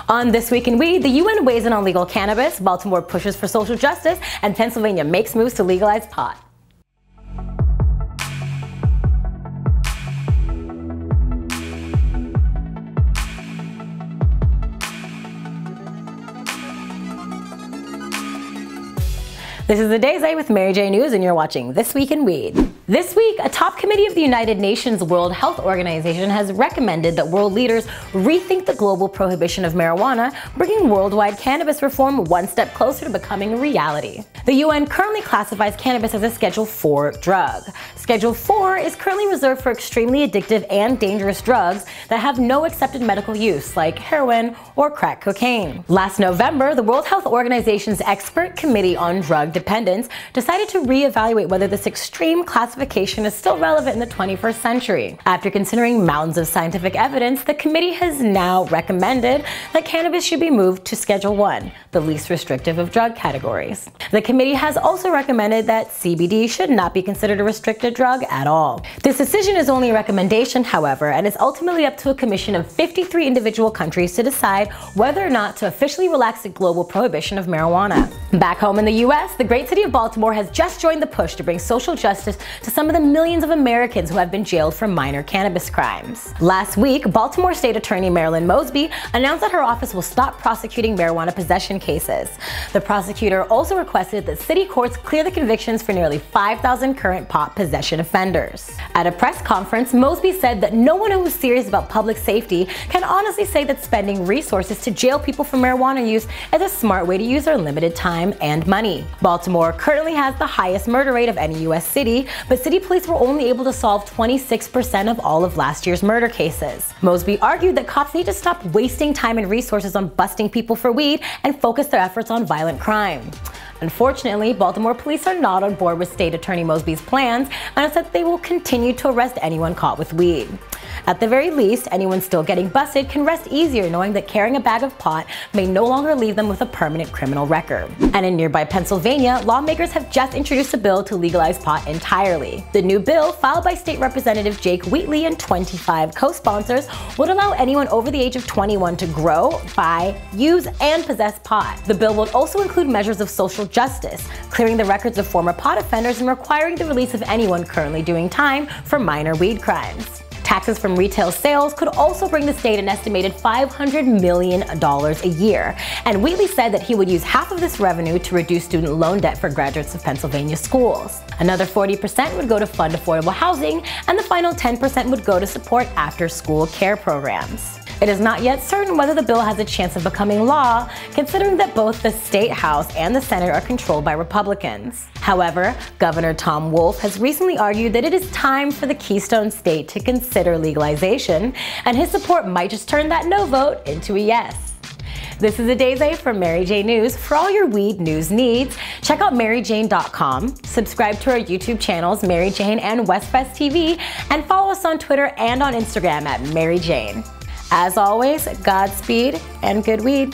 On This Week in Weed, the UN weighs in on legal cannabis, Baltimore pushes for social justice, and Pennsylvania makes moves to legalize pot. This is the Day's A with Mary J News, and you're watching This Week in Weed. This week, a top committee of the United Nations World Health Organization has recommended that world leaders rethink the global prohibition of marijuana, bringing worldwide cannabis reform one step closer to becoming a reality. The UN currently classifies cannabis as a Schedule 4 drug. Schedule 4 is currently reserved for extremely addictive and dangerous drugs that have no accepted medical use, like heroin or crack cocaine. Last November, the World Health Organization's Expert Committee on Drug Dependence decided to reevaluate whether this extreme classification is still relevant in the 21st century. After considering mountains of scientific evidence, the committee has now recommended that cannabis should be moved to Schedule 1, the least restrictive of drug categories. The committee has also recommended that CBD should not be considered a restricted drug at all. This decision is only a recommendation, however, and is ultimately up to a commission of 53 individual countries to decide whether or not to officially relax the global prohibition of marijuana. Back home in the US, the great city of Baltimore has just joined the push to bring social justice to some of the millions of Americans who have been jailed for minor cannabis crimes. Last week, Baltimore State Attorney Marilyn Mosby announced that her office will stop prosecuting marijuana possession cases. The prosecutor also requested that city courts clear the convictions for nearly 5,000 current pot possession offenders. At a press conference, Mosby said that no one who is serious about public safety can honestly say that spending resources to jail people for marijuana use is a smart way to use their limited time and money. Baltimore currently has the highest murder rate of any US city, but city police were only able to solve 26% of all of last year's murder cases. Mosby argued that cops need to stop wasting time and resources on busting people for weed and focus their efforts on violent crime. Unfortunately, Baltimore police are not on board with State Attorney Mosby's plans and have said that they will continue to arrest anyone caught with weed. At the very least, anyone still getting busted can rest easier knowing that carrying a bag of pot may no longer leave them with a permanent criminal record. And in nearby Pennsylvania, lawmakers have just introduced a bill to legalize pot entirely. The new bill, filed by State Representative Jake Wheatley and 25 co-sponsors, would allow anyone over the age of 21 to grow, buy, use, and possess pot. The bill would also include measures of social justice, clearing the records of former pot offenders and requiring the release of anyone currently doing time for minor weed crimes. Taxes from retail sales could also bring the state an estimated $500 million a year, and Wheatley said that he would use half of this revenue to reduce student loan debt for graduates of Pennsylvania schools. Another 40% would go to fund affordable housing, and the final 10% would go to support after-school care programs. It is not yet certain whether the bill has a chance of becoming law, considering that both the State House and the Senate are controlled by Republicans. However, Governor Tom Wolf has recently argued that it is time for the Keystone State to consider legalization, and his support might just turn that no vote into a yes. This is a Day's A from Mary J News. For all your weed news needs, check out maryjane.com, subscribe to our YouTube channels, Mary Jane and WestFest TV, and follow us on Twitter and on Instagram at Mary Jane. As always, Godspeed and good weed.